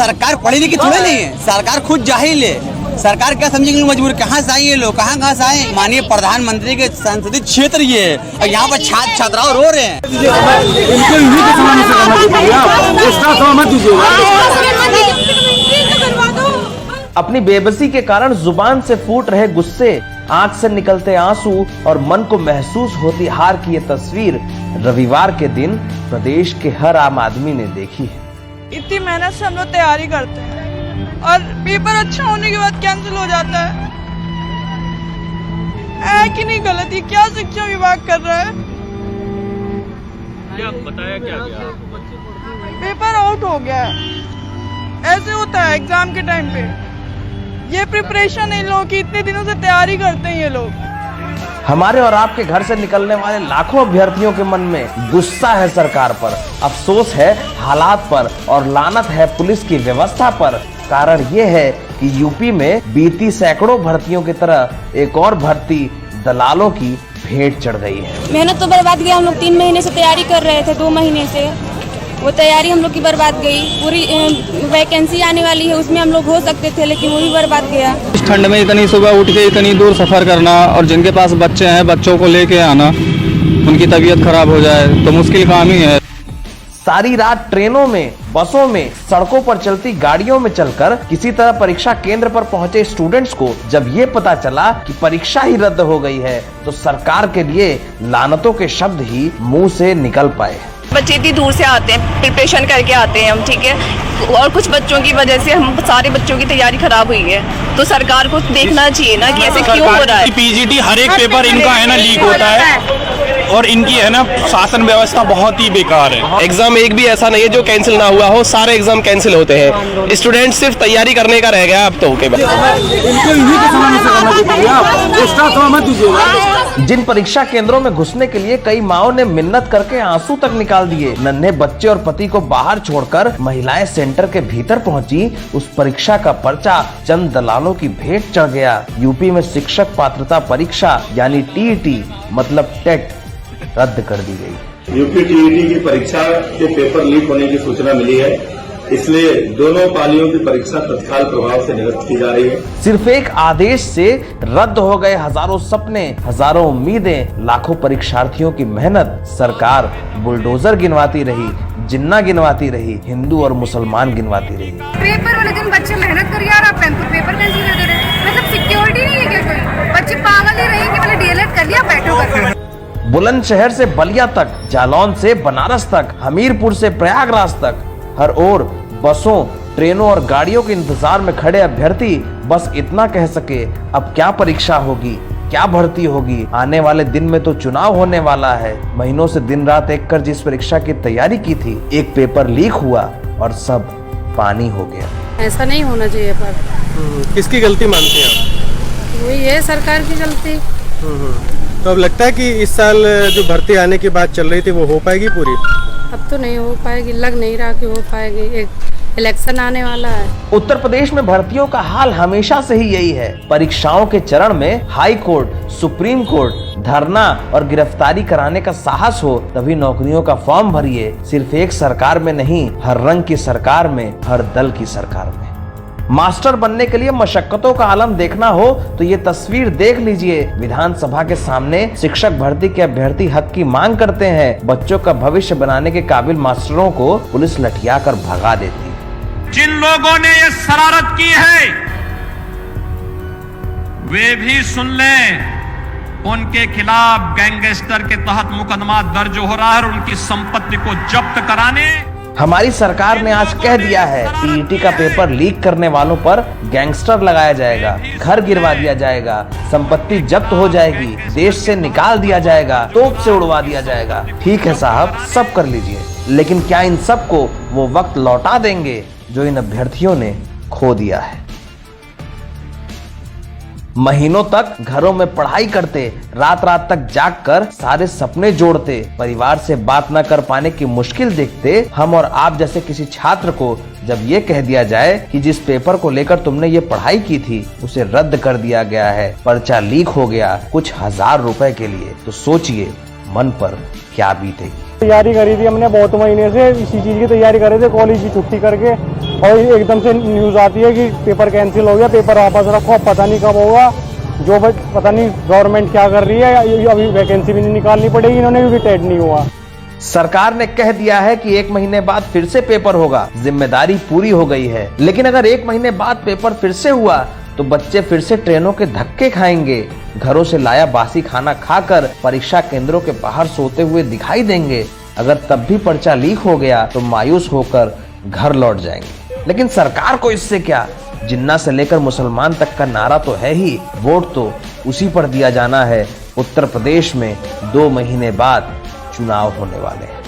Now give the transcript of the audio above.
सरकार पढ़ी लिखी थोड़ी नहीं है, सरकार खुद जाहिल है। सरकार क्या समझेंगे मजबूर, कहाँ से आए ये लोग, कहाँ से आए। माननीय प्रधानमंत्री के संसदीय क्षेत्र ये है और यहाँ पर छात्र छात्राओं रो रहे हैं। अपनी बेबसी के कारण जुबान से फूट रहे गुस्से, आंख से निकलते आंसू और मन को महसूस होती हार की ये तस्वीर रविवार के दिन प्रदेश के हर आम आदमी ने देखी है। इतनी मेहनत से हम लोग तैयारी करते हैं और पेपर अच्छा होने के बाद कैंसिल हो जाता है कि नहीं गलत, ये क्या शिक्षा विभाग कर रहा है। क्या बताया क्या गया? पेपर आउट हो गया है, ऐसे होता है एग्जाम के टाइम पे। ये प्रिपरेशन है इन लोगों की, इतने दिनों से तैयारी करते हैं ये लोग। हमारे और आपके घर से निकलने वाले लाखों अभ्यर्थियों के मन में गुस्सा है सरकार पर, अफसोस है हालात पर और लानत है पुलिस की व्यवस्था पर। कारण ये है कि यूपी में बीती सैकड़ों भर्तियों की तरह एक और भर्ती दलालों की भेंट चढ़ गई है। मेहनत तो बर्बाद गया। हम लोग 3 महीने से तैयारी कर रहे थे, 2 महीने से वो तैयारी हम लोग की बर्बाद गई। पूरी वैकेंसी आने वाली है, उसमें हम लोग हो सकते थे लेकिन वो भी बर्बाद गया। इस ठंड में इतनी सुबह उठ के इतनी दूर सफर करना और जिनके पास बच्चे हैं बच्चों को लेके आना, उनकी तबीयत खराब हो जाए तो मुश्किल काम ही है। सारी रात ट्रेनों में, बसों में, सड़कों पर चलती गाड़ियों में चलकर किसी तरह परीक्षा केंद्र पर पहुंचे स्टूडेंट्स को जब ये पता चला कि परीक्षा ही रद्द हो गई है तो सरकार के लिए लानतों के शब्द ही मुंह से निकल पाए। बच्चे इतनी दूर से आते हैं, प्रिपरेशन करके आते हैं हम, ठीक है, और कुछ बच्चों की वजह से हम सारे बच्चों की तैयारी खराब हुई है। तो सरकार को देखना चाहिए ना कि ऐसे क्यों हो रहा है। पीजीटी हर एक पेपर इनका है ना लीक होता है और इनकी है ना शासन व्यवस्था बहुत ही बेकार है। एग्जाम एक भी ऐसा नहीं है जो कैंसिल ना हुआ हो, सारे एग्जाम कैंसिल होते हैं। स्टूडेंट सिर्फ तैयारी करने का रह गया अब तो के जिन परीक्षा केंद्रों में घुसने के लिए कई माओं ने मिन्नत करके आंसू तक निकाल दिए, नन्हे बच्चे और पति को बाहर छोड़कर महिलाएं सेंटर के भीतर पहुंची, उस परीक्षा का पर्चा चंद दलालों की भेंट चढ़ गया। यूपी में शिक्षक पात्रता परीक्षा यानी टीईटी मतलब टेट रद्द कर दी गई। यूपी टीईटी की परीक्षा के पेपर लीक होने की सूचना मिली है, इसलिए दोनों पालियों की परीक्षा तत्काल प्रभाव से निरस्त की जा रही है। सिर्फ एक आदेश से रद्द हो गए हजारों सपने, हजारों उम्मीदें, लाखों परीक्षार्थियों की मेहनत। सरकार बुलडोजर गिनवाती रही, जिन्ना गिनवाती रही, हिंदू और मुसलमान गिनवाती रही। पेपर वाले दिन बच्चे मेहनत कर यार, आप पेपर कैंसिल कर दे रहे हैं। मतलब सिक्योरिटी नहीं है क्या कोई? बच्चे पागल ही रहेंगे, मतलब डीएलएड कर लिया बैठो घर। बुलंदशहर से बलिया तक, जालौन से बनारस तक, हमीरपुर से प्रयागराज तक, हर ओर बसों, ट्रेनों और गाड़ियों के इंतजार में खड़े अभ्यर्थी बस इतना कह सके, अब क्या परीक्षा होगी, क्या भर्ती होगी। आने वाले दिन में तो चुनाव होने वाला है। महीनों से दिन रात एक कर जिस परीक्षा की तैयारी की थी, एक पेपर लीक हुआ और सब पानी हो गया। ऐसा नहीं होना चाहिए। पर किसकी गलती मानते हैं आप? वही है सरकार की गलती। तो अब लगता है कि इस साल जो भर्ती आने की बात चल रही थी वो हो पाएगी पूरी? अब तो नहीं हो पाएगी, लग नहीं रहा कि हो पाएगी। एक इलेक्शन आने वाला है। उत्तर प्रदेश में भर्तियों का हाल हमेशा से ही यही है। परीक्षाओं के चरण में हाई कोर्ट, सुप्रीम कोर्ट, धरना और गिरफ्तारी कराने का साहस हो तभी नौकरियों का फॉर्म भरिए। सिर्फ एक सरकार में नहीं, हर रंग की सरकार में, हर दल की सरकार में। मास्टर बनने के लिए मशक्कतों का आलम देखना हो तो ये तस्वीर देख लीजिए। विधानसभा के सामने शिक्षक भर्ती के अभ्यर्थी हक की मांग करते हैं। बच्चों का भविष्य बनाने के काबिल मास्टरों को पुलिस लठिया कर भगा देती है। जिन लोगों ने ये शरारत की है वे भी सुन लें, उनके खिलाफ गैंगस्टर के तहत मुकदमा दर्ज हो रहा है और उनकी संपत्ति को जब्त कराने। हमारी सरकार ने आज कह दिया है, टीईटी का पेपर लीक करने वालों पर गैंगस्टर लगाया जाएगा, घर गिरवा दिया जाएगा, संपत्ति जब्त हो जाएगी, देश से निकाल दिया जाएगा, तोप से उड़वा दिया जाएगा। ठीक है साहब, सब कर लीजिए, लेकिन क्या इन सबको वो वक्त लौटा देंगे जो इन अभ्यर्थियों ने खो दिया है? महीनों तक घरों में पढ़ाई करते, रात रात तक जागकर सारे सपने जोड़ते, परिवार से बात न कर पाने की मुश्किल देखते हम और आप जैसे किसी छात्र को जब ये कह दिया जाए कि जिस पेपर को लेकर तुमने ये पढ़ाई की थी उसे रद्द कर दिया गया है, पर्चा लीक हो गया कुछ हजार रुपए के लिए, तो सोचिए मन पर क्या बीतेगी। तैयारी करी थी हमने बहुत महीने से, इसी चीज की तैयारी कर रहे थे, कॉलेज की छुट्टी करके और एकदम से न्यूज़ आती है कि पेपर कैंसिल हो गया, पेपर वापस रखो, पता नहीं कब होगा। जो पता नहीं गवर्नमेंट क्या कर रही है, अभी वैकेंसी भी नहीं निकालनी पड़ेगी, इन्होंने भी टेट नहीं हुआ। सरकार ने कह दिया है कि 1 महीने बाद फिर से पेपर होगा, जिम्मेदारी पूरी हो गई है। लेकिन अगर 1 महीने बाद पेपर फिर से हुआ तो बच्चे फिर से ट्रेनों के धक्के खाएंगे, घरों से लाया बासी खाना खाकर परीक्षा केंद्रों के बाहर सोते हुए दिखाई देंगे। अगर तब भी पर्चा लीक हो गया तो मायूस होकर घर लौट जाएंगे। लेकिन सरकार को इससे क्या, जिन्ना से लेकर मुसलमान तक का नारा तो है ही, वोट तो उसी पर दिया जाना है। उत्तर प्रदेश में 2 महीने बाद चुनाव होने वाले हैं।